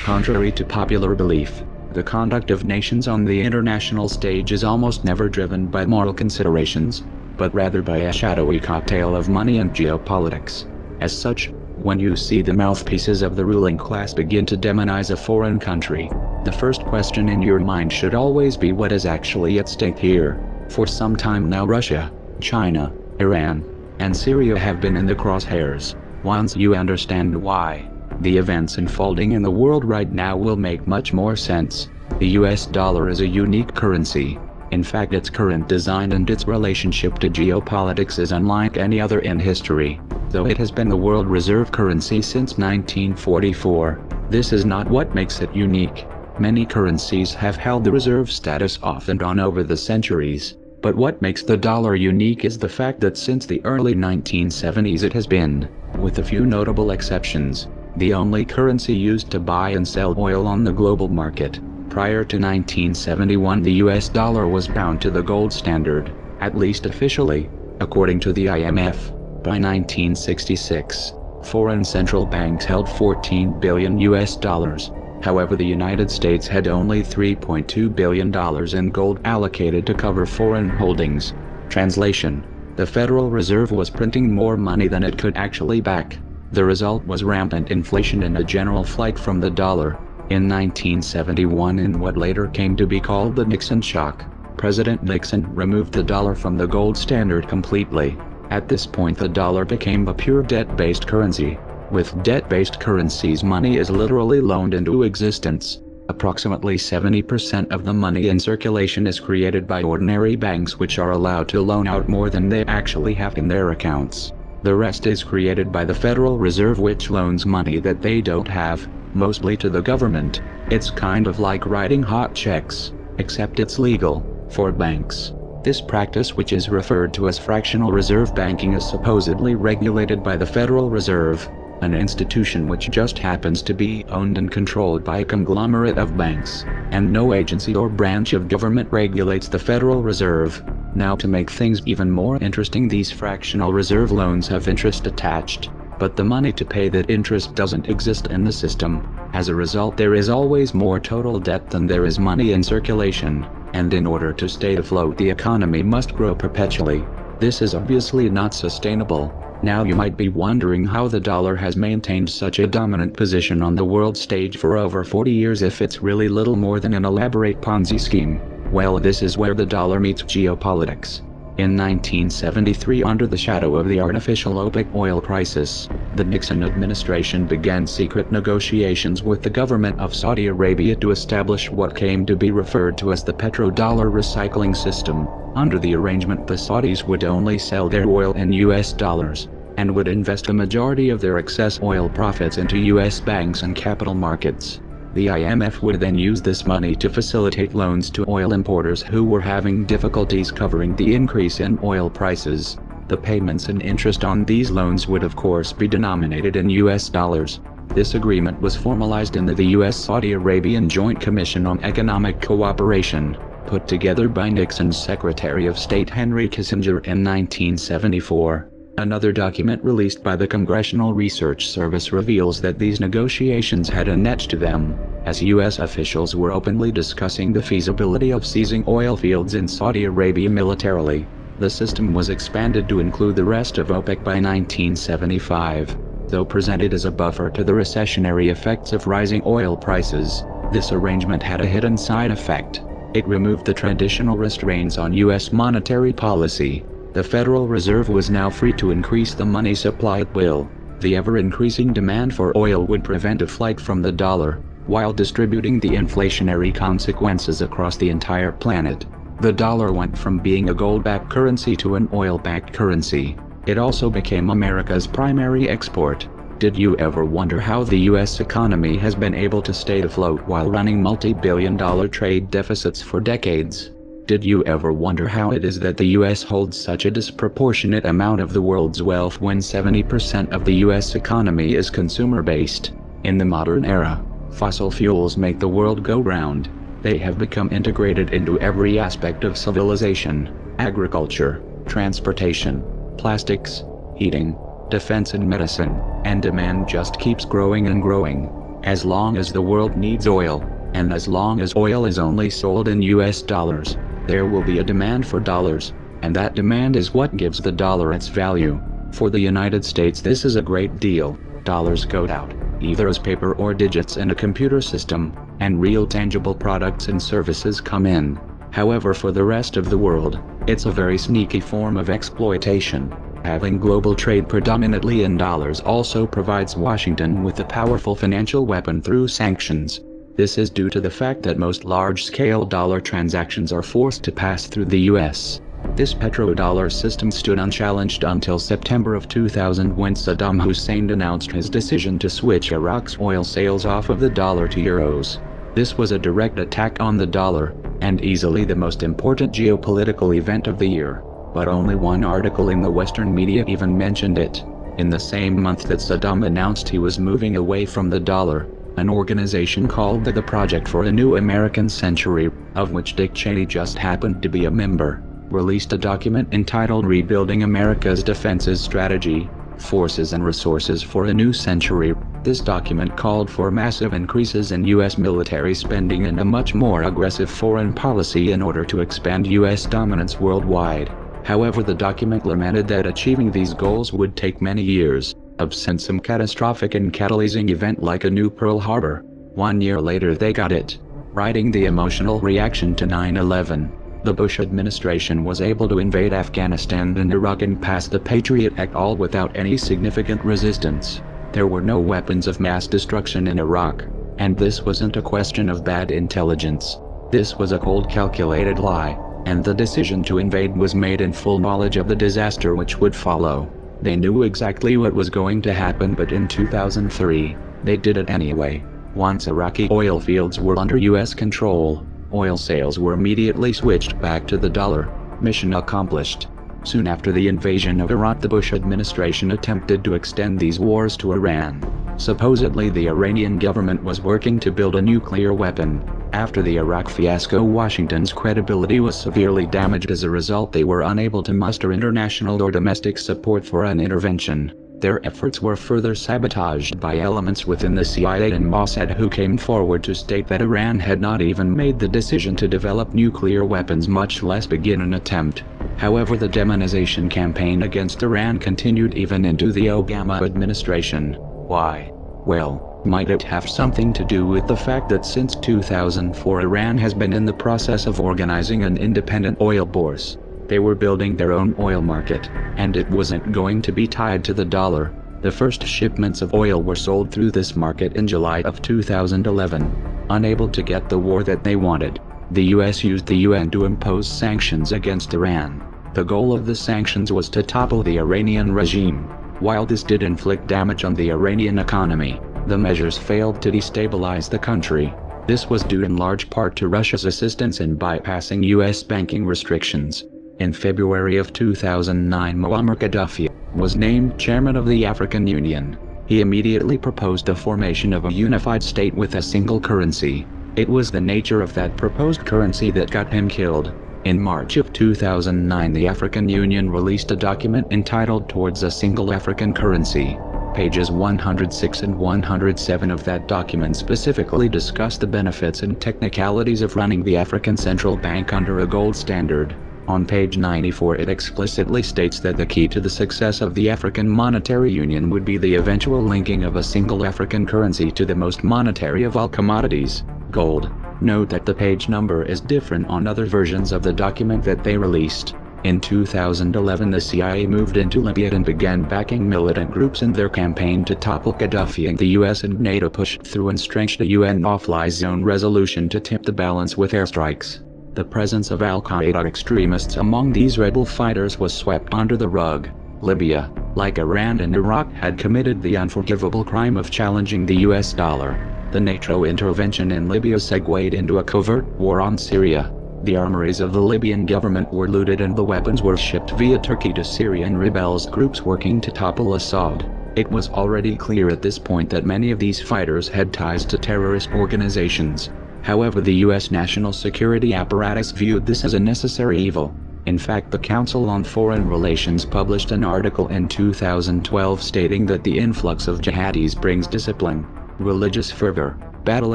Contrary to popular belief, the conduct of nations on the international stage is almost never driven by moral considerations, but rather by a shadowy cocktail of money and geopolitics. As such, when you see the mouthpieces of the ruling class begin to demonize a foreign country, the first question in your mind should always be what is actually at stake here. For some time now Russia, China, Iran, and Syria have been in the crosshairs. Once you understand why, the events unfolding in the world right now will make much more sense. The US dollar is a unique currency. In fact, its current design and its relationship to geopolitics is unlike any other in history. Though it has been the world reserve currency since 1944, this is not what makes it unique. Many currencies have held the reserve status off and on over the centuries. But what makes the dollar unique is the fact that since the early 1970s it has been, with a few notable exceptions, the only currency used to buy and sell oil on the global market. Prior to 1971, the US dollar was bound to the gold standard, at least officially, according to the IMF. By 1966, foreign central banks held $14 billion US dollars. However, the United States had only $3.2 billion in gold allocated to cover foreign holdings. Translation: the Federal Reserve was printing more money than it could actually back. The result was rampant inflation and a general flight from the dollar. In 1971, in what later came to be called the Nixon shock, President Nixon removed the dollar from the gold standard completely. At this point, the dollar became a pure debt-based currency. With debt-based currencies, money is literally loaned into existence. Approximately 70% of the money in circulation is created by ordinary banks, which are allowed to loan out more than they actually have in their accounts. The rest is created by the Federal Reserve, which loans money that they don't have, mostly to the government. It's kind of like writing hot checks, except it's legal for banks. This practice, which is referred to as fractional reserve banking, is supposedly regulated by the Federal Reserve, an institution which just happens to be owned and controlled by a conglomerate of banks, and no agency or branch of government regulates the Federal Reserve. Now, to make things even more interesting, these fractional reserve loans have interest attached, but the money to pay that interest doesn't exist in the system. As a result, there is always more total debt than there is money in circulation, and in order to stay afloat, the economy must grow perpetually. This is obviously not sustainable. Now you might be wondering how the dollar has maintained such a dominant position on the world stage for over 40 years if it's really little more than an elaborate Ponzi scheme. Well, this is where the dollar meets geopolitics. In 1973, under the shadow of the artificial OPEC oil crisis, the Nixon administration began secret negotiations with the government of Saudi Arabia to establish what came to be referred to as the petrodollar recycling system. Under the arrangement, the Saudis would only sell their oil in US dollars, and would invest a majority of their excess oil profits into US banks and capital markets. The IMF would then use this money to facilitate loans to oil importers who were having difficulties covering the increase in oil prices. The payments and interest on these loans would of course be denominated in US dollars. This agreement was formalized in the US-Saudi Arabian Joint Commission on Economic Cooperation, put together by Nixon's Secretary of State Henry Kissinger in 1974. Another document released by the Congressional Research Service reveals that these negotiations had a net to them, as U.S. officials were openly discussing the feasibility of seizing oil fields in Saudi Arabia militarily. The system was expanded to include the rest of OPEC by 1975. Though presented as a buffer to the recessionary effects of rising oil prices, this arrangement had a hidden side effect. It removed the traditional restraints on U.S. monetary policy. The Federal Reserve was now free to increase the money supply at will. The ever-increasing demand for oil would prevent a flight from the dollar, while distributing the inflationary consequences across the entire planet. The dollar went from being a gold-backed currency to an oil-backed currency. It also became America's primary export. Did you ever wonder how the U.S. economy has been able to stay afloat while running multi-billion-dollar trade deficits for decades? Did you ever wonder how it is that the U.S. holds such a disproportionate amount of the world's wealth when 70% of the U.S. economy is consumer-based? In the modern era, fossil fuels make the world go round. They have become integrated into every aspect of civilization: agriculture, transportation, plastics, heating, defense and medicine, and demand just keeps growing and growing. As long as the world needs oil, and as long as oil is only sold in US dollars, there will be a demand for dollars, and that demand is what gives the dollar its value. For the United States, this is a great deal. Dollars go out, either as paper or digits in a computer system, and real tangible products and services come in. However, for the rest of the world, it's a very sneaky form of exploitation. Having global trade predominantly in dollars also provides Washington with a powerful financial weapon through sanctions. This is due to the fact that most large-scale dollar transactions are forced to pass through the US. This petrodollar system stood unchallenged until September of 2000, when Saddam Hussein announced his decision to switch Iraq's oil sales off of the dollar to euros. This was a direct attack on the dollar, and easily the most important geopolitical event of the year. But only one article in the Western media even mentioned it. In the same month that Saddam announced he was moving away from the dollar, an organization called the Project for a New American Century, of which Dick Cheney just happened to be a member, released a document entitled Rebuilding America's Defenses Strategy, Forces and Resources for a New Century. This document called for massive increases in U.S. military spending and a much more aggressive foreign policy in order to expand U.S. dominance worldwide. However, the document lamented that achieving these goals would take many years, absent some catastrophic and catalyzing event like a new Pearl Harbor. 1 year later they got it. Writing the emotional reaction to 9/11, the Bush administration was able to invade Afghanistan and Iraq and pass the Patriot Act all without any significant resistance. There were no weapons of mass destruction in Iraq, and this wasn't a question of bad intelligence. This was a cold, calculated lie, and the decision to invade was made in full knowledge of the disaster which would follow. They knew exactly what was going to happen, but in 2003, they did it anyway. Once Iraqi oil fields were under US control, oil sales were immediately switched back to the dollar. Mission accomplished. Soon after the invasion of Iraq, the Bush administration attempted to extend these wars to Iran. Supposedly the Iranian government was working to build a nuclear weapon. After the Iraq fiasco, Washington's credibility was severely damaged. As a result, they were unable to muster international or domestic support for an intervention. Their efforts were further sabotaged by elements within the CIA and Mossad, who came forward to state that Iran had not even made the decision to develop nuclear weapons, much less begin an attempt. However, the demonization campaign against Iran continued even into the Obama administration. Why? Well, might it have something to do with the fact that since 2004 Iran has been in the process of organizing an independent oil bourse? They were building their own oil market, and it wasn't going to be tied to the dollar. The first shipments of oil were sold through this market in July of 2011. Unable to get the war that they wanted, the US used the UN to impose sanctions against Iran. The goal of the sanctions was to topple the Iranian regime. While this did inflict damage on the Iranian economy, the measures failed to destabilize the country. This was due in large part to Russia's assistance in bypassing US banking restrictions. In February of 2009, Muammar Gaddafi was named chairman of the African Union. He immediately proposed the formation of a unified state with a single currency. It was the nature of that proposed currency that got him killed. In March of 2009, the African Union released a document entitled Towards a Single African Currency. Pages 106 and 107 of that document specifically discuss the benefits and technicalities of running the African Central Bank under a gold standard. On page 94 it explicitly states that the key to the success of the African Monetary Union would be the eventual linking of a single African currency to the most monetary of all commodities, gold. Note that the page number is different on other versions of the document that they released. In 2011 the CIA moved into Libya and began backing militant groups in their campaign to topple Gaddafi, and the US and NATO pushed through and stretched a UN no-fly zone resolution to tip the balance with airstrikes. The presence of Al-Qaeda extremists among these rebel fighters was swept under the rug. Libya, like Iran and Iraq, had committed the unforgivable crime of challenging the US dollar. The NATO intervention in Libya segued into a covert war on Syria. The armories of the Libyan government were looted and the weapons were shipped via Turkey to Syrian rebels groups working to topple Assad. It was already clear at this point that many of these fighters had ties to terrorist organizations. However, the US national security apparatus viewed this as a necessary evil. In fact, the Council on Foreign Relations published an article in 2012 stating that the influx of jihadis brings discipline. religious fervor, battle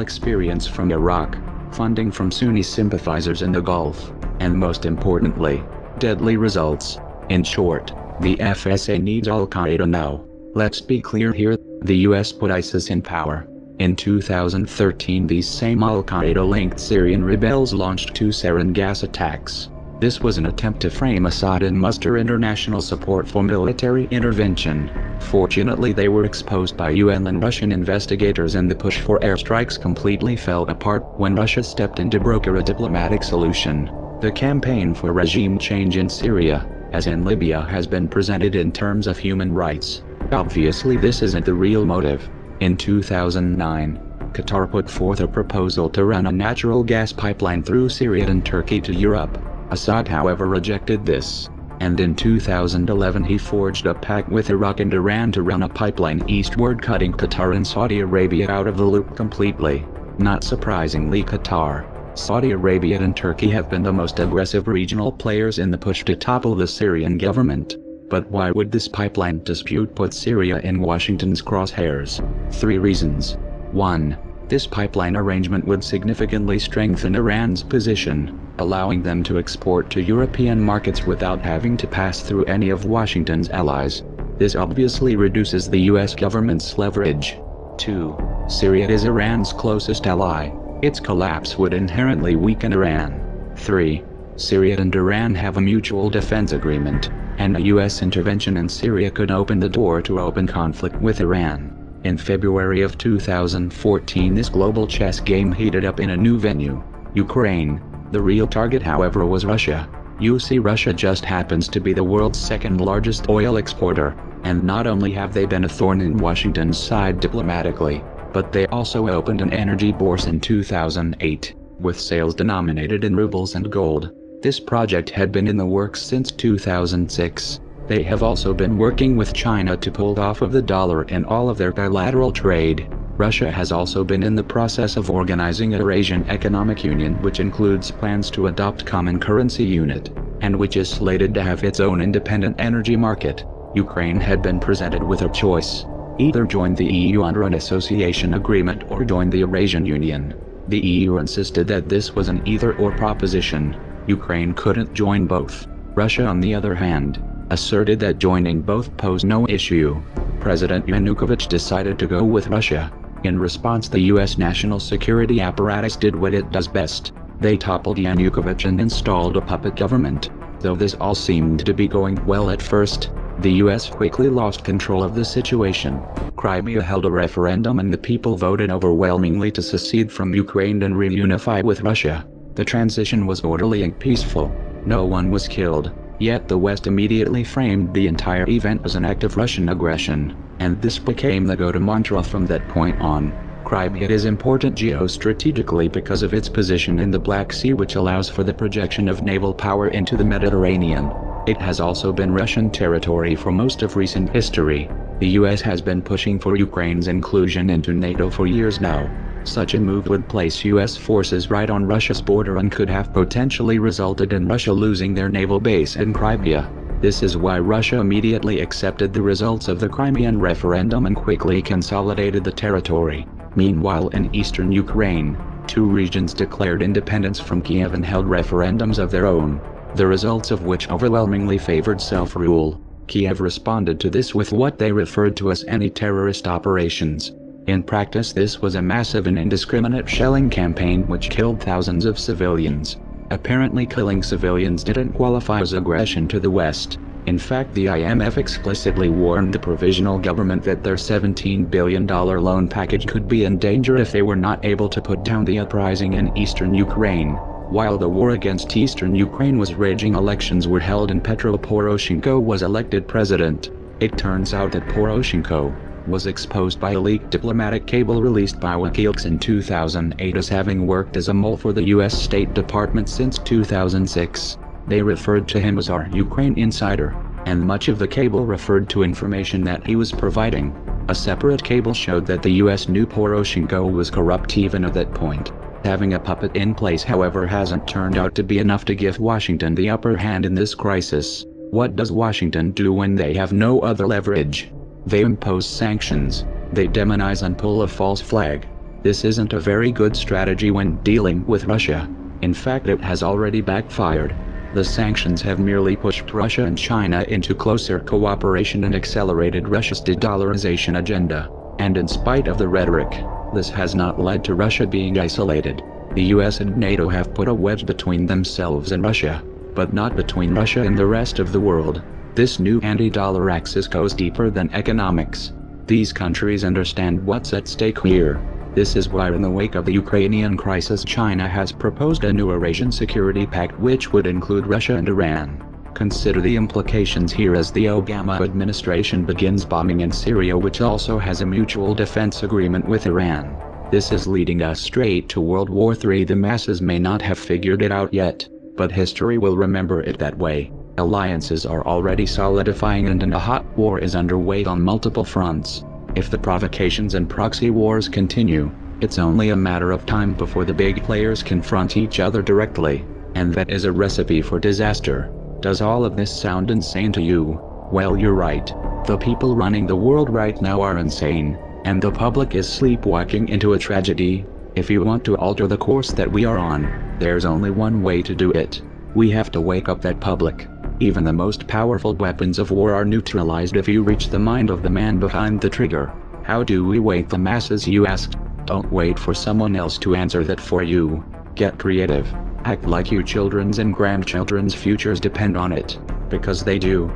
experience from Iraq, funding from Sunni sympathizers in the Gulf, and most importantly, deadly results. In short, the FSA needs Al-Qaeda now. Let's be clear here, the US put ISIS in power. In 2013 these same Al-Qaeda-linked Syrian rebels launched 2 sarin gas attacks. This was an attempt to frame Assad and muster international support for military intervention. Fortunately they were exposed by UN and Russian investigators, and the push for airstrikes completely fell apart when Russia stepped in to broker a diplomatic solution. The campaign for regime change in Syria, as in Libya, has been presented in terms of human rights. Obviously this isn't the real motive. In 2009, Qatar put forth a proposal to run a natural gas pipeline through Syria and Turkey to Europe. Assad however rejected this, and in 2011 he forged a pact with Iraq and Iran to run a pipeline eastward, cutting Qatar and Saudi Arabia out of the loop completely. Not surprisingly, Qatar, Saudi Arabia and Turkey have been the most aggressive regional players in the push to topple the Syrian government. But why would this pipeline dispute put Syria in Washington's crosshairs? 3 reasons. 1. This pipeline arrangement would significantly strengthen Iran's position, allowing them to export to European markets without having to pass through any of Washington's allies. This obviously reduces the US government's leverage. 2. Syria is Iran's closest ally. Its collapse would inherently weaken Iran. 3. Syria and Iran have a mutual defense agreement, and a US intervention in Syria could open the door to open conflict with Iran. In February of 2014 this global chess game heated up in a new venue, Ukraine. The real target however was Russia. You see, Russia just happens to be the world's second largest oil exporter, and not only have they been a thorn in Washington's side diplomatically, but they also opened an energy bourse in 2008, with sales denominated in rubles and gold. This project had been in the works since 2006. They have also been working with China to pull off of the dollar in all of their bilateral trade. Russia has also been in the process of organizing a Eurasian Economic Union, which includes plans to adopt common currency unit, and which is slated to have its own independent energy market. Ukraine had been presented with a choice: either join the EU under an association agreement or join the Eurasian Union. The EU insisted that this was an either-or proposition. Ukraine couldn't join both. Russia, on the other hand, asserted that joining both posed no issue. President Yanukovych decided to go with Russia. In response, the US national security apparatus did what it does best. They toppled Yanukovych and installed a puppet government. Though this all seemed to be going well at first, the US quickly lost control of the situation. Crimea held a referendum and the people voted overwhelmingly to secede from Ukraine and reunify with Russia. The transition was orderly and peaceful. No one was killed. Yet the West immediately framed the entire event as an act of Russian aggression, and this became the go-to mantra from that point on. Crimea is important geostrategically because of its position in the Black Sea, which allows for the projection of naval power into the Mediterranean. It has also been Russian territory for most of recent history. The US has been pushing for Ukraine's inclusion into NATO for years now. Such a move would place US forces right on Russia's border and could have potentially resulted in Russia losing their naval base in Crimea. This is why Russia immediately accepted the results of the Crimean referendum and quickly consolidated the territory. Meanwhile, in eastern Ukraine, 2 regions declared independence from Kiev and held referendums of their own, the results of which overwhelmingly favored self-rule. Kiev responded to this with what they referred to as anti-terrorist operations. In practice, this was a massive and indiscriminate shelling campaign which killed thousands of civilians. Apparently, killing civilians didn't qualify as aggression to the West. In fact, the IMF explicitly warned the provisional government that their $17 billion loan package could be in danger if they were not able to put down the uprising in eastern Ukraine. While the war against eastern Ukraine was raging, elections were held and Petro Poroshenko was elected president. It turns out that Poroshenko was exposed by a leaked diplomatic cable released by WikiLeaks in 2008 as having worked as a mole for the US State Department since 2006. They referred to him as our Ukraine insider, and much of the cable referred to information that he was providing. A separate cable showed that the US knew Poroshenko was corrupt even at that point. Having a puppet in place, however, hasn't turned out to be enough to give Washington the upper hand in this crisis. What does Washington do when they have no other leverage? They impose sanctions. They demonize and pull a false flag. This isn't a very good strategy when dealing with Russia. In fact, it has already backfired. The sanctions have merely pushed Russia and China into closer cooperation and accelerated Russia's de-dollarization agenda. And in spite of the rhetoric, this has not led to Russia being isolated. The US and NATO have put a wedge between themselves and Russia, but not between Russia and the rest of the world. This new anti-dollar axis goes deeper than economics. These countries understand what's at stake here. This is why in the wake of the Ukrainian crisis, China has proposed a new Eurasian Security Pact which would include Russia and Iran. Consider the implications here as the Obama administration begins bombing in Syria, which also has a mutual defense agreement with Iran. This is leading us straight to World War III. The masses may not have figured it out yet, but history will remember it that way. Alliances are already solidifying and a hot war is underway on multiple fronts. If the provocations and proxy wars continue, it's only a matter of time before the big players confront each other directly, and that is a recipe for disaster. Does all of this sound insane to you? Well, you're right. The people running the world right now are insane, and the public is sleepwalking into a tragedy. If you want to alter the course that we are on, there's only one way to do it. We have to wake up that public. Even the most powerful weapons of war are neutralized if you reach the mind of the man behind the trigger. How do we wake the masses, you ask? Don't wait for someone else to answer that for you. Get creative. Act like your children's and grandchildren's futures depend on it, because they do.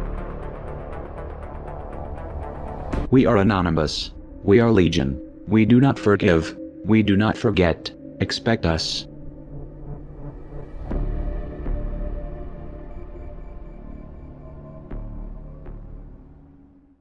We are anonymous. We are legion. We do not forgive. We do not forget. Expect us.